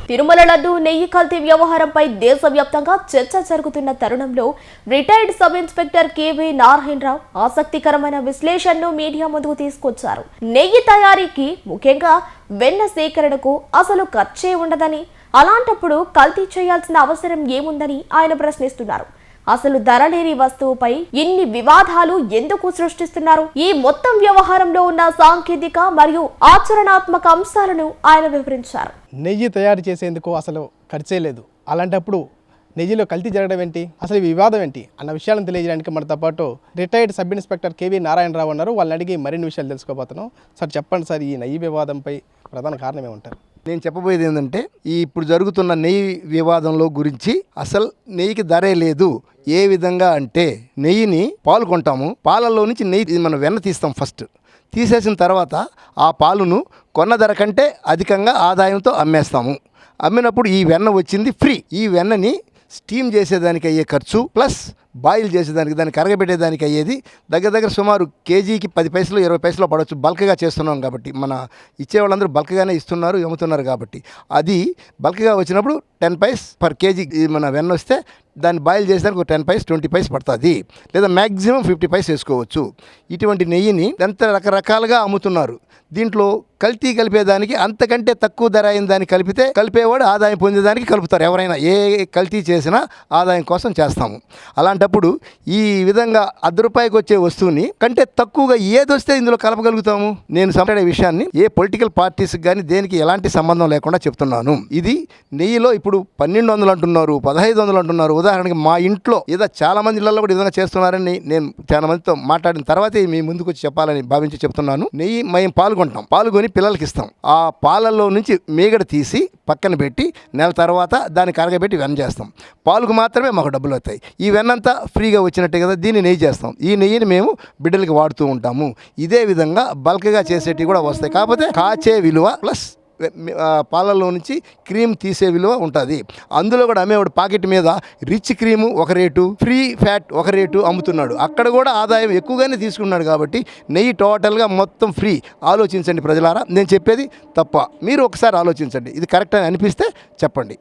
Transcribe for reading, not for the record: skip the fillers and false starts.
తిరుమల లడ్డు నెయ్యి కల్తీ వ్యవహారంపై దేశవ్యాప్తంగా చర్చ జరుగుతున్న తరుణంలో retired sub inspector KV Narayana Rao ఆసక్తికరమైన విశ్లేషణను మీడియా ముందుకు తీసుకొచ్చారు. నెయ్యి తయారీకి, ముఖ్యంగా వెన్న సేకరణకు అసలు ఖర్చే ఉండదని, అలాంటప్పుడు కల్తీ చేయాల్సిన అవసరం ఏముందని ఆయన ప్రశ్నిస్తున్నారు. అసలు ధర లేని వస్తువుపై ఇన్ని వివాదాలు ఎందుకు సృష్టిస్తున్నారు? ఈ మొత్తం వ్యవహారంలో ఉన్న సాంకేతిక మరియు ఆచరణాత్మక అంశాలను ఆయన వివరించారు. నెయ్యి తయారు చేసేందుకు అసలు ఖర్చే లేదు, అలాంటప్పుడు నెయ్యిలో కల్తీ జరగడం ఏంటి, అసలు వివాదం ఏంటి అన్న విషయాలను తెలియజేయడానికి మనతో పాటు retired sub inspector KV Narayana Rao ఉన్నారు. వాళ్ళని అడిగి మరిన్ని విషయాలు తెలుసుకోబోతున్నాం. సార్ చెప్పండి సార్, ఈ నెయ్యి వివాదంపై ప్రధాన కారణం ఏమంటారు? నేను చెప్పబోయేది ఏంటంటే, ఇప్పుడు జరుగుతున్న నెయ్యి వివాదంలో గురించి అసలు నెయ్యికి ధరే లేదు. ఏ విధంగా అంటే, నెయ్యిని పాలు కొంటాము, పాలల్లో నుంచి నెయ్యి మనం వెన్న తీస్తాం. ఫస్ట్ తీసేసిన తర్వాత ఆ పాలును కొన్న ధర కంటే అధికంగా ఆదాయంతో అమ్మేస్తాము. అమ్మినప్పుడు ఈ వెన్న వచ్చింది ఫ్రీ. ఈ వెన్నని స్టీమ్ చేసేదానికి అయ్యే ఖర్చు ప్లస్ బాయిల్ చేసేదానికి, దాన్ని కరగబెట్టేదానికి అయ్యేది దగ్గర సుమారు కేజీకి 10 పైసలు 20 పైసలు పడవచ్చు. బల్క్గా చేస్తున్నాం కాబట్టి, మన ఇచ్చేవాళ్ళందరూ బల్క్గానే ఇస్తున్నారు, అమ్ముతున్నారు కాబట్టి, అది బల్క్గా వచ్చినప్పుడు 10 పైస్ పర్ కేజీ మన వెన్న వస్తే దాన్ని బాయిల్ చేసేదానికి ఒక 10 పైస్ 20 పైస్ పడుతుంది, లేదా మ్యాక్సిమం 50 పైస్ వేసుకోవచ్చు. ఇటువంటి నెయ్యిని ఎంత రకరకాలుగా అమ్ముతున్నారు. దీంట్లో కల్తీ కలిపేదానికి అంతకంటే తక్కువ ధర అయిన దాన్ని కలిపితే కలిపేవాడు ఆదాయం పొందేదానికి కలుపుతారు. ఎవరైనా ఏ కల్తీ చేసినా ఆదాయం కోసం చేస్తాము. అలాంటప్పుడు ఈ విధంగా ₹1 వచ్చే వస్తువుని కంటే తక్కువగా ఏదొస్తే ఇందులో కలపగలుగుతాము? నేను మాట్లాడే విషయాన్ని ఏ పొలిటికల్ పార్టీస్కి కానీ దేనికి ఎలాంటి సంబంధం లేకుండా చెప్తున్నాను. ఇది నెయ్యిలో ఇప్పుడు 1200 అంటున్నారు, 1500 అంటున్నారు. ఉదాహరణకి మా ఇంట్లో ఏదో చాలా మంది ఇళ్లలో కూడా ఈ విధంగా చేస్తున్నారని నేను చాలా మందితో మాట్లాడిన తర్వాతే మీ ముందుకు వచ్చి చెప్పాలని భావించి చెప్తున్నాను. నెయ్యి మేము పాల్గొంటాం, పాల్గొని పిల్లలకి ఇస్తాం. ఆ పాలల్లో నుంచి మీగడ తీసి పక్కన పెట్టి నెల తర్వాత దాన్ని కరగబెట్టి వెన్న చేస్తాం. పాలుకు మాత్రమే మాకు డబ్బులు అవుతాయి. ఈ వెన్నంతా ఫ్రీగా వచ్చినట్టే కదా, దీన్ని నెయ్యి చేస్తాం. ఈ నెయ్యిని మేము బిడ్డలకి వాడుతూ ఉంటాము. ఇదే విధంగా బల్క్గా చేసేటివి కూడా వస్తాయి. కాకపోతే కాచే విలువ ప్లస్ పాలల్లో నుంచి క్రీమ్ తీసే విలువ ఉంటుంది. అందులో కూడా అమ్మేవాడు పాకెట్ మీద రిచ్ క్రీము ఒక రేటు, ఫ్రీ ఫ్యాట్ ఒక రేటు అమ్ముతున్నాడు. అక్కడ కూడా ఆదాయం ఎక్కువగానే తీసుకున్నాడు. కాబట్టి నెయ్యి టోటల్గా మొత్తం ఫ్రీ. ఆలోచించండి ప్రజలారా, నేను చెప్పేది తప్ప మీరు ఒకసారి ఆలోచించండి. ఇది కరెక్ట్ అని అనిపిస్తే చెప్పండి.